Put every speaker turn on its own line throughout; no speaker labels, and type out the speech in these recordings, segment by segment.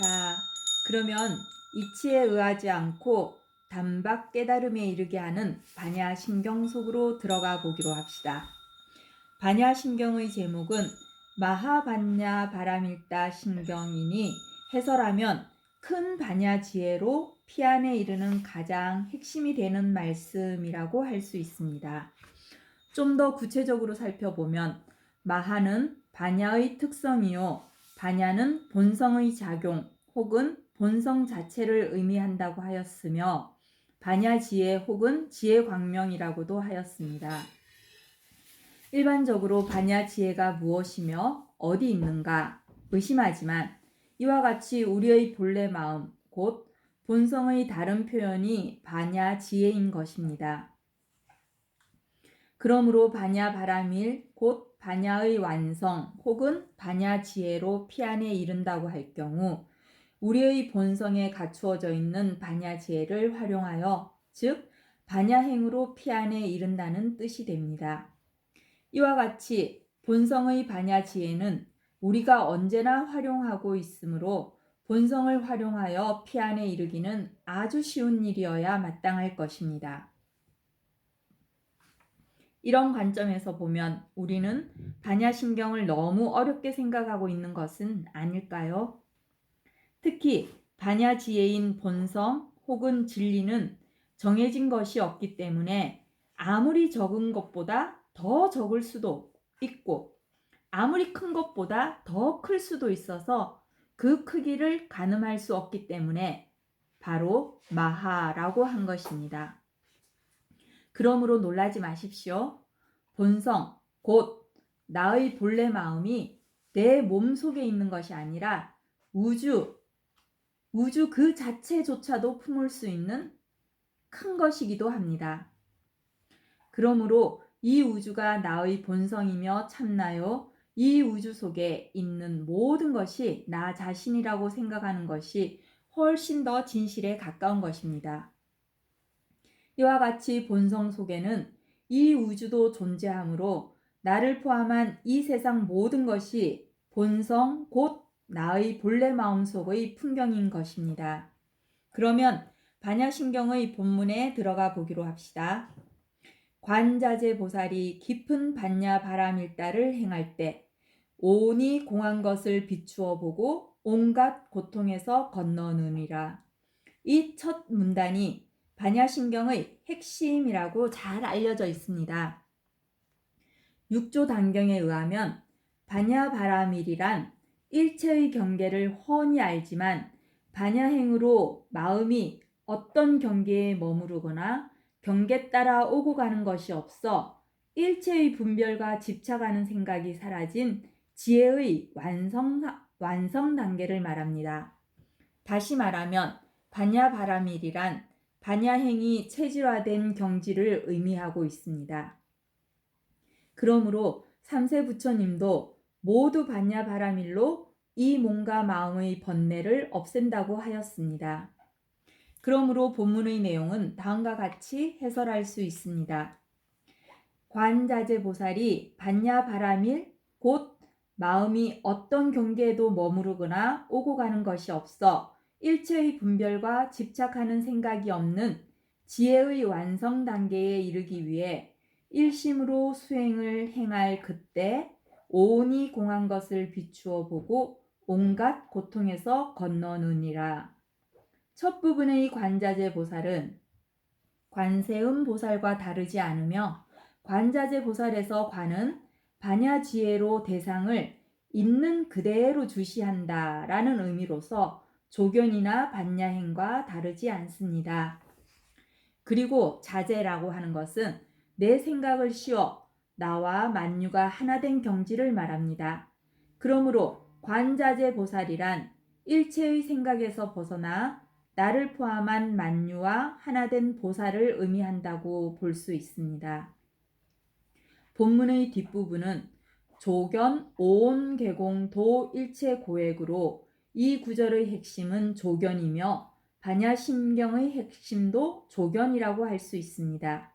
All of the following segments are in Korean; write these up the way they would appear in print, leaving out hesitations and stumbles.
자, 그러면 이치에 의하지 않고 단박 깨달음에 이르게 하는 반야심경 속으로 들어가 보기로 합시다. 반야심경의 제목은 마하반야 바라밀다 심경이니 해설하면 큰 반야지혜로 피안에 이르는 가장 핵심이 되는 말씀이라고 할 수 있습니다. 좀 더 구체적으로 살펴보면 마하는 반야의 특성이요, 반야는 본성의 작용 혹은 본성 자체를 의미한다고 하였으며 반야지혜 혹은 지혜광명이라고도 하였습니다. 일반적으로 반야지혜가 무엇이며 어디 있는가 의심하지만 이와 같이 우리의 본래 마음, 곧 본성의 다른 표현이 반야지혜인 것입니다. 그러므로 반야바라밀 곧 반야의 완성 혹은 반야지혜로 피안에 이른다고 할 경우 우리의 본성에 갖추어져 있는 반야지혜를 활용하여 즉 반야행으로 피안에 이른다는 뜻이 됩니다. 이와 같이 본성의 반야지혜는 우리가 언제나 활용하고 있으므로 본성을 활용하여 피안에 이르기는 아주 쉬운 일이어야 마땅할 것입니다. 이런 관점에서 보면 우리는 반야심경을 너무 어렵게 생각하고 있는 것은 아닐까요? 특히 반야지혜인 본성 혹은 진리는 정해진 것이 없기 때문에 아무리 적은 것보다 더 적을 수도 있고 아무리 큰 것보다 더 클 수도 있어서 그 크기를 가늠할 수 없기 때문에 바로 마하라고 한 것입니다. 그러므로 놀라지 마십시오. 본성, 곧 나의 본래 마음이 내 몸 속에 있는 것이 아니라 우주 그 자체조차도 품을 수 있는 큰 것이기도 합니다. 그러므로 이 우주가 나의 본성이며 참나요. 이 우주 속에 있는 모든 것이 나 자신이라고 생각하는 것이 훨씬 더 진실에 가까운 것입니다. 이와 같이 본성 속에는 이 우주도 존재하므로 나를 포함한 이 세상 모든 것이 본성 곧 나의 본래 마음속의 풍경인 것입니다. 그러면 반야심경의 본문에 들어가 보기로 합시다. 관자재 보살이 깊은 반야 바라밀다를 행할 때 온이 공한 것을 비추어 보고 온갖 고통에서 건너느니라. 이 첫 문단이 반야심경의 핵심이라고 잘 알려져 있습니다. 6조 단경에 의하면 반야바라밀이란 일체의 경계를 훤히 알지만 반야행으로 마음이 어떤 경계에 머무르거나 경계 따라 오고 가는 것이 없어 일체의 분별과 집착하는 생각이 사라진 지혜의 완성 단계를 말합니다. 다시 말하면 반야바라밀이란 반야행이 체질화된 경지를 의미하고 있습니다. 그러므로 삼세 부처님도 모두 반야바라밀로 이 몸과 마음의 번뇌를 없앤다고 하였습니다. 그러므로 본문의 내용은 다음과 같이 해설할 수 있습니다. 관자재 보살이 반야바라밀 곧 마음이 어떤 경계에도 머무르거나 오고 가는 것이 없어 일체의 분별과 집착하는 생각이 없는 지혜의 완성 단계에 이르기 위해 일심으로 수행을 행할 그때 온이 공한 것을 비추어 보고 온갖 고통에서 건너느니라. 첫 부분의 관자재 보살은 관세음 보살과 다르지 않으며 관자재 보살에서 관은 반야지혜로 대상을 있는 그대로 주시한다라는 의미로서 조견이나 반야행과 다르지 않습니다. 그리고 자재라고 하는 것은 내 생각을 씌워 나와 만유가 하나 된 경지를 말합니다. 그러므로 관자재 보살이란 일체의 생각에서 벗어나 나를 포함한 만유와 하나 된 보살을 의미한다고 볼 수 있습니다. 본문의 뒷부분은 조견 오온 개공 도 일체 고액으로 이 구절의 핵심은 조견이며 반야심경의 핵심도 조견이라고 할 수 있습니다.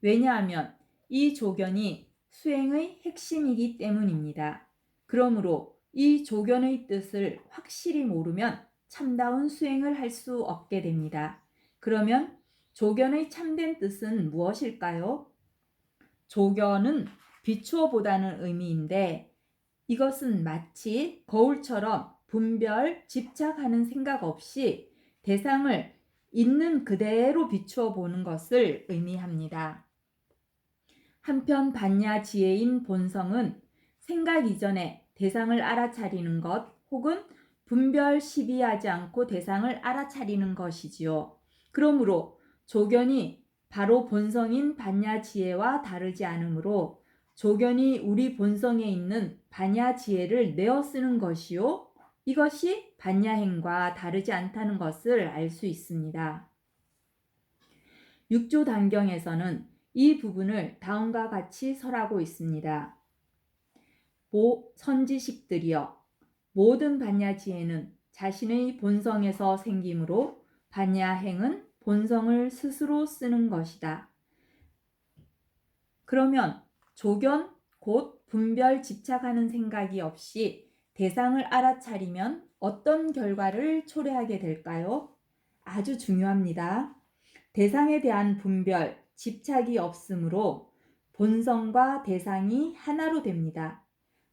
왜냐하면 이 조견이 수행의 핵심이기 때문입니다. 그러므로 이 조견의 뜻을 확실히 모르면 참다운 수행을 할 수 없게 됩니다. 그러면 조견의 참된 뜻은 무엇일까요? 조견은 비추어 보다는 의미인데 이것은 마치 거울처럼 분별, 집착하는 생각 없이 대상을 있는 그대로 비추어 보는 것을 의미합니다. 한편 반야지혜인 본성은 생각 이전에 대상을 알아차리는 것 혹은 분별 시비하지 않고 대상을 알아차리는 것이지요. 그러므로 조견이 바로 본성인 반야지혜와 다르지 않으므로 조견이 우리 본성에 있는 반야지혜를 내어 쓰는 것이요. 이것이 반야행과 다르지 않다는 것을 알 수 있습니다. 육조단경에서는 이 부분을 다음과 같이 설하고 있습니다. 선지식들이여, 모든 반야지혜는 자신의 본성에서 생기므로 반야행은 본성을 스스로 쓰는 것이다. 그러면 조견, 곧 분별 집착하는 생각이 없이 대상을 알아차리면 어떤 결과를 초래하게 될까요? 아주 중요합니다. 대상에 대한 분별, 집착이 없으므로 본성과 대상이 하나로 됩니다.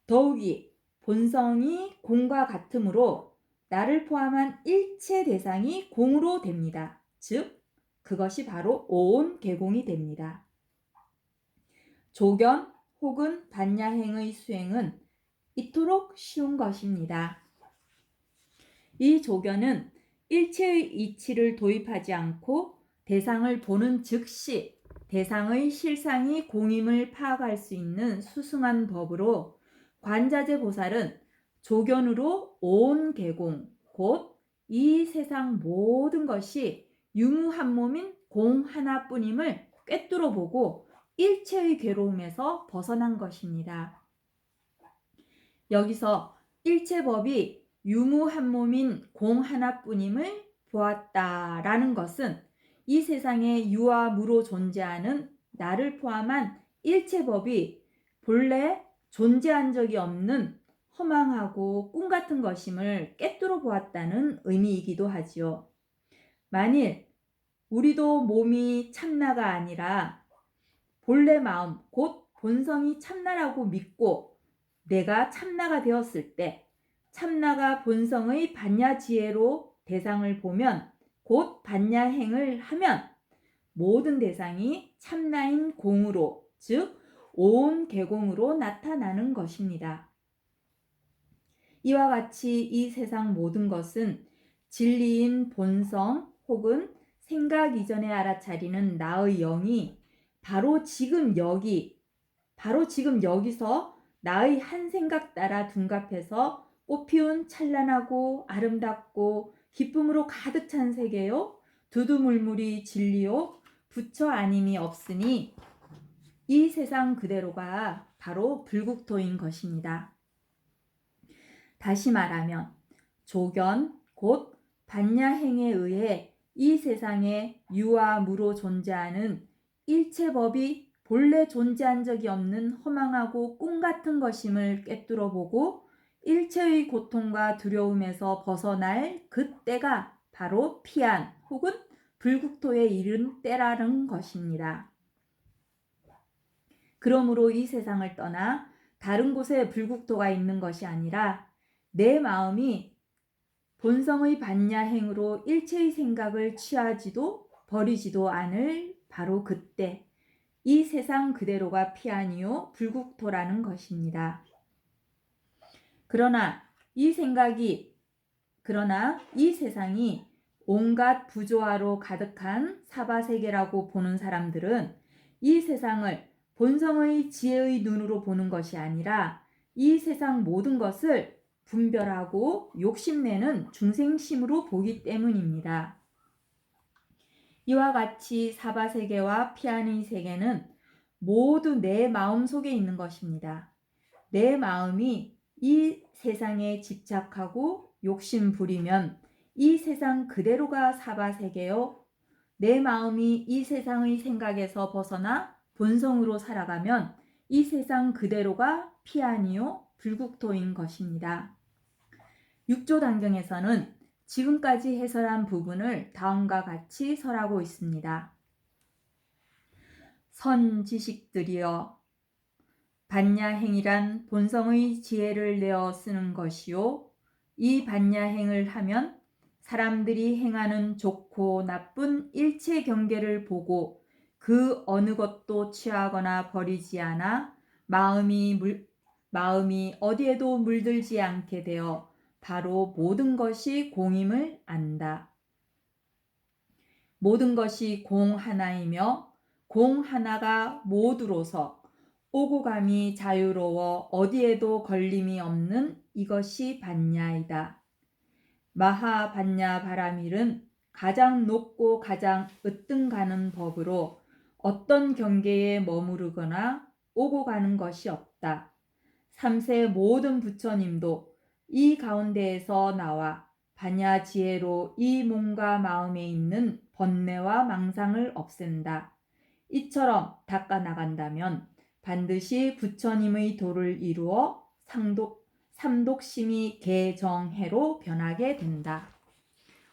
더욱이 본성이 공과 같으므로 나를 포함한 일체 대상이 공으로 됩니다. 즉, 그것이 바로 온 개공이 됩니다. 조견 혹은 반야행의 수행은 이토록 쉬운 것입니다. 이 조견은 일체의 이치를 도입하지 않고 대상을 보는 즉시 대상의 실상이 공임을 파악할 수 있는 수승한 법으로 관자재 보살은 조견으로 온 개공, 곧 이 세상 모든 것이 유무한 몸인 공 하나뿐임을 꿰뚫어 보고 일체의 괴로움에서 벗어난 것입니다. 여기서 일체법이 유무한 몸인 공 하나뿐임을 보았다라는 것은 이 세상에 유와 무로 존재하는 나를 포함한 일체법이 본래 존재한 적이 없는 허망하고 꿈 같은 것임을 꿰뚫어 보았다는 의미이기도 하지요. 만일 우리도 몸이 참나가 아니라 본래 마음, 곧 본성이 참나라고 믿고 내가 참나가 되었을 때 참나가 본성의 반야지혜로 대상을 보면 곧 반야행을 하면 모든 대상이 참나인 공으로, 즉 온 개공으로 나타나는 것입니다. 이와 같이 이 세상 모든 것은 진리인 본성 혹은 생각 이전에 알아차리는 나의 영이 바로 지금 여기서 나의 한 생각 따라 둔갑해서 꽃피운 찬란하고 아름답고 기쁨으로 가득 찬 세계요 두두물물이 진리요 부처 아님이 없으니 이 세상 그대로가 바로 불국토인 것입니다. 다시 말하면 조견 곧 반야행에 의해 이 세상에 유와 무로 존재하는 일체법이 본래 존재한 적이 없는 허망하고 꿈 같은 것임을 꿰뚫어 보고 일체의 고통과 두려움에서 벗어날 그때가 바로 피안 혹은 불국토에 이른 때라는 것입니다. 그러므로 이 세상을 떠나 다른 곳에 불국토가 있는 것이 아니라 내 마음이 본성의 반야행으로 일체의 생각을 취하지도 버리지도 않을 바로 그때 이 세상 그대로가 피안이요 불국토라는 것입니다. 그러나 이 세상이 온갖 부조화로 가득한 사바세계라고 보는 사람들은 이 세상을 본성의 지혜의 눈으로 보는 것이 아니라 이 세상 모든 것을 분별하고 욕심내는 중생심으로 보기 때문입니다. 이와 같이 사바세계와 피안의 세계는 모두 내 마음 속에 있는 것입니다. 내 마음이 이 세상에 집착하고 욕심 부리면 이 세상 그대로가 사바세계요. 내 마음이 이 세상의 생각에서 벗어나 본성으로 살아가면 이 세상 그대로가 피안이요 불국토인 것입니다. 육조단경에서는 지금까지 해설한 부분을 다음과 같이 설하고 있습니다. 선지식들이여, 반야행이란 본성의 지혜를 내어 쓰는 것이요, 이 반야행을 하면 사람들이 행하는 좋고 나쁜 일체 경계를 보고 그 어느 것도 취하거나 버리지 않아 마음이 어디에도 물들지 않게 되어 바로 모든 것이 공임을 안다. 모든 것이 공 하나이며 공 하나가 모두로서 오고 감이 자유로워 어디에도 걸림이 없는 이것이 반야이다. 마하반야 바라밀은 가장 높고 가장 으뜸가는 법으로 어떤 경계에 머무르거나 오고 가는 것이 없다. 3세 모든 부처님도 이 가운데에서 나와 반야 지혜로 이 몸과 마음에 있는 번뇌와 망상을 없앤다. 이처럼 닦아 나간다면 반드시 부처님의 도를 이루어 삼독심이 개정해로 변하게 된다.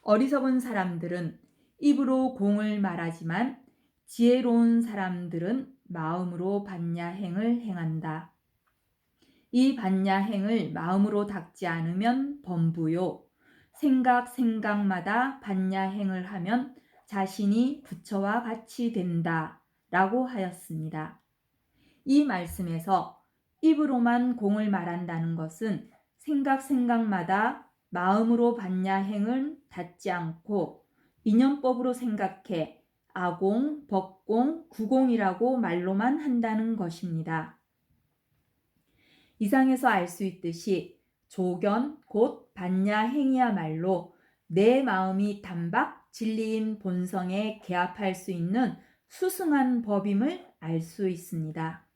어리석은 사람들은 입으로 공을 말하지만 지혜로운 사람들은 마음으로 반야행을 행한다. 이 반야행을 마음으로 닦지 않으면 범부요. 생각마다 반야행을 하면 자신이 부처와 같이 된다 라고 하였습니다. 이 말씀에서 입으로만 공을 말한다는 것은 생각마다 마음으로 반야행을 닫지 않고 이념법으로 생각해 아공, 법공, 구공이라고 말로만 한다는 것입니다. 이상에서 알 수 있듯이 조견 곧 반야행이야말로 내 마음이 단박 진리인 본성에 개합할 수 있는 수승한 법임을 알 수 있습니다.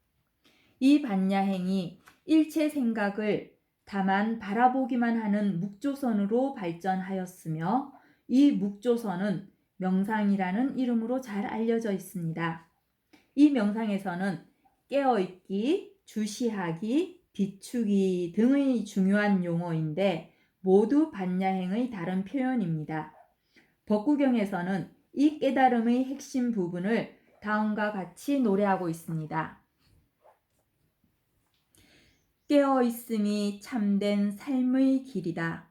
이 반야행이 일체 생각을 다만 바라보기만 하는 묵조선으로 발전하였으며 이 묵조선은 명상이라는 이름으로 잘 알려져 있습니다. 이 명상에서는 깨어있기, 주시하기, 비추기 등의 중요한 용어인데 모두 반야행의 다른 표현입니다. 법구경에서는 이 깨달음의 핵심 부분을 다음과 같이 노래하고 있습니다. 깨어있음이 참된 삶의 길이다.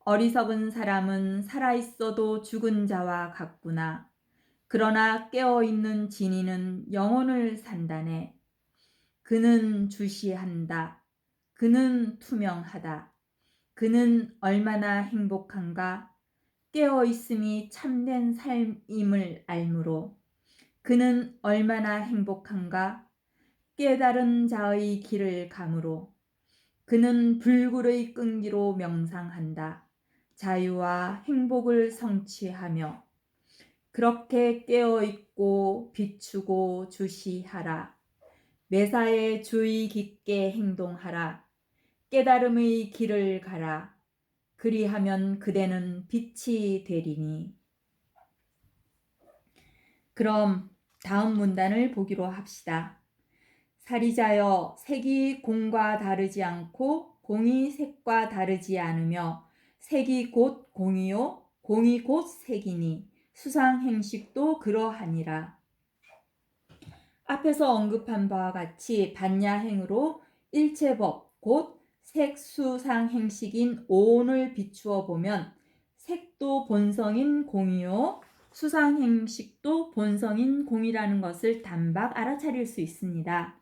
어리석은 사람은 살아있어도 죽은 자와 같구나. 그러나 깨어있는 진이는 영혼을 산다네. 그는 주시한다. 그는 투명하다. 그는 얼마나 행복한가. 깨어있음이 참된 삶임을 알므로 그는 얼마나 행복한가. 깨달은 자의 길을 감으로 그는 불굴의 끈기로 명상한다. 자유와 행복을 성취하며 그렇게 깨어있고 비추고 주시하라. 매사에 주의 깊게 행동하라. 깨달음의 길을 가라. 그리하면 그대는 빛이 되리니. 그럼 다음 문단을 보기로 합시다. 사리자여, 색이 공과 다르지 않고 공이 색과 다르지 않으며 색이 곧 공이요 공이 곧 색이니 수상행식도 그러하니라. 앞에서 언급한 바와 같이 반야행으로 일체법 곧 색수상행식인 오온을 비추어 보면 색도 본성인 공이요 수상행식도 본성인 공이라는 것을 단박 알아차릴 수 있습니다.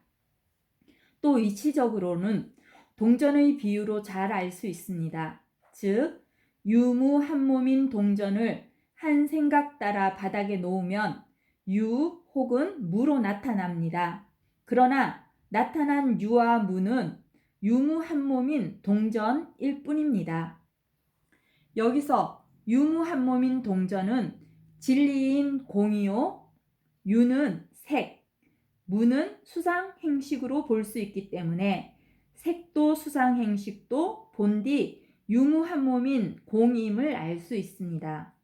또 이치적으로는 동전의 비유로 잘 알 수 있습니다. 즉 유무 한 몸인 동전을 한 생각 따라 바닥에 놓으면 유 혹은 무로 나타납니다. 그러나 나타난 유와 무는 유무 한 몸인 동전일 뿐입니다. 여기서 유무 한 몸인 동전은 진리인 공이요, 유는 색, 무는 수상행식으로 볼 수 있기 때문에 색도 수상행식도 본디 유무 한 몸인 공임을 알 수 있습니다.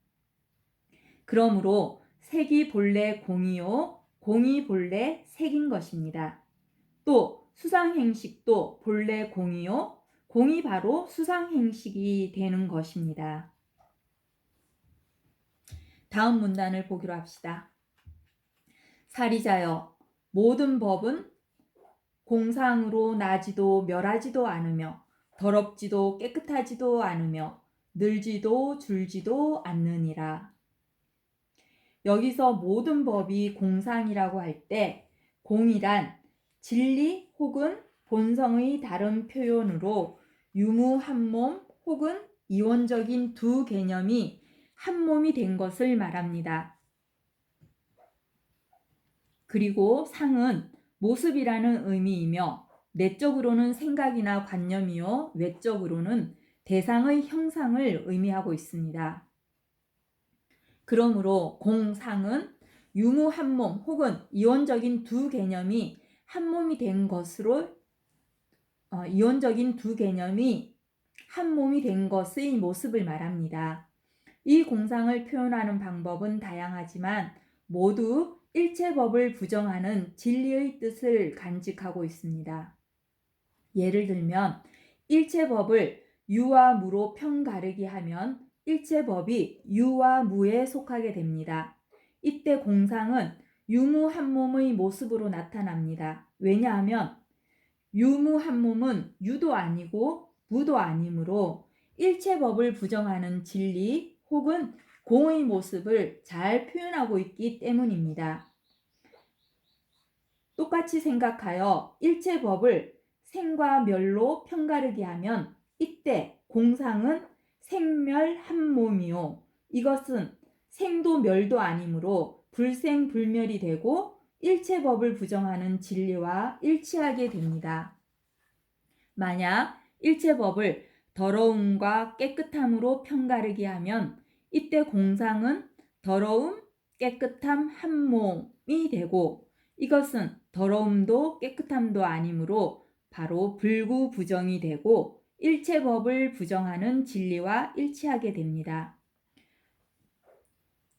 그러므로 색이 본래 공이요, 공이 본래 색인 것입니다. 또 수상행식도 본래 공이요, 공이 바로 수상행식이 되는 것입니다. 다음 문단을 보기로 합시다. 사리자여, 모든 법은 공상으로 나지도 멸하지도 않으며 더럽지도 깨끗하지도 않으며 늘지도 줄지도 않느니라. 여기서 모든 법이 공상이라고 할 때 공이란 진리 혹은 본성의 다른 표현으로 유무 한 몸 혹은 이원적인 두 개념이 한 몸이 된 것을 말합니다. 그리고 상은 모습이라는 의미이며 내적으로는 생각이나 관념이요 외적으로는 대상의 형상을 의미하고 있습니다. 그러므로 공상은 유무 한 몸 혹은 이원적인 두 개념이 한 몸이 된 것으로 이원적인 두 개념이 한 몸이 된 것의 모습을 말합니다. 이 공상을 표현하는 방법은 다양하지만 모두 일체법을 부정하는 진리의 뜻을 간직하고 있습니다. 예를 들면 일체법을 유와 무로 편가르기 하면 일체법이 유와 무에 속하게 됩니다. 이때 공상은 유무 한 몸의 모습으로 나타납니다. 왜냐하면 유무 한 몸은 유도 아니고 무도 아니므로 일체법을 부정하는 진리 혹은 공의 모습을 잘 표현하고 있기 때문입니다. 똑같이 생각하여 일체법을 생과 멸로 편가르기 하면 이때 공상은 생멸 한 몸이요. 이것은 생도 멸도 아니므로 불생불멸이 되고 일체법을 부정하는 진리와 일치하게 됩니다. 만약 일체법을 더러움과 깨끗함으로 편가르기 하면 이때 공상은 더러움, 깨끗함 한 몸이 되고 이것은 더러움도 깨끗함도 아니므로 바로 불구부정이 되고 일체법을 부정하는 진리와 일치하게 됩니다.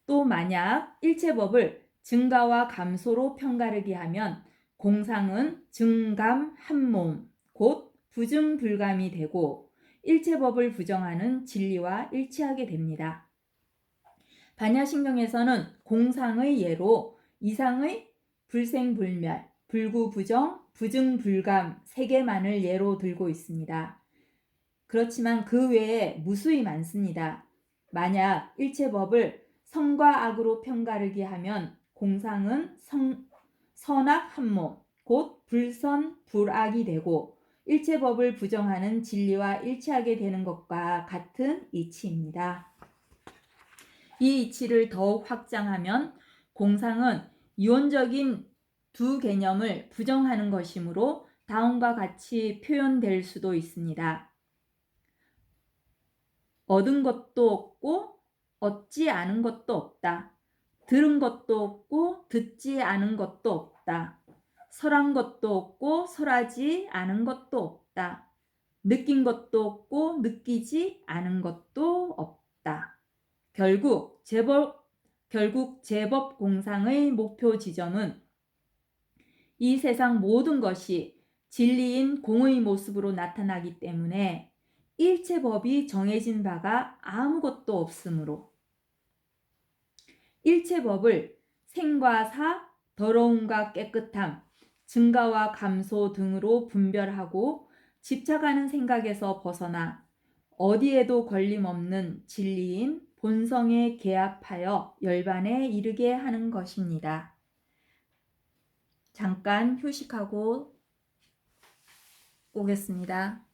또 만약 일체법을 증가와 감소로 편가르기 하면 공상은 증감 한 몸, 곧 부증불감이 되고 일체법을 부정하는 진리와 일치하게 됩니다. 반야신경에서는 공상의 예로 이상의 불생불멸, 불구부정, 부증불감 세 개만을 예로 들고 있습니다. 그렇지만 그 외에 무수히 많습니다. 만약 일체법을 선과 악으로 편가르기 하면 공상은 선악 한 몸, 곧 불선, 불악이 되고 일체법을 부정하는 진리와 일치하게 되는 것과 같은 이치입니다. 이 이치를 더욱 확장하면 공상은 이원적인 두 개념을 부정하는 것이므로 다음과 같이 표현될 수도 있습니다. 얻은 것도 없고 얻지 않은 것도 없다. 들은 것도 없고 듣지 않은 것도 없다. 설한 것도 없고 설하지 않은 것도 없다. 느낀 것도 없고 느끼지 않은 것도 없다. 결국 제법 공상의 목표 지점은 이 세상 모든 것이 진리인 공의 모습으로 나타나기 때문에 일체법이 정해진 바가 아무것도 없으므로 일체법을 생과 사, 더러움과 깨끗함, 증가와 감소 등으로 분별하고 집착하는 생각에서 벗어나 어디에도 걸림없는 진리인 본성에 개합하여 열반에 이르게 하는 것입니다. 잠깐 휴식하고 오겠습니다.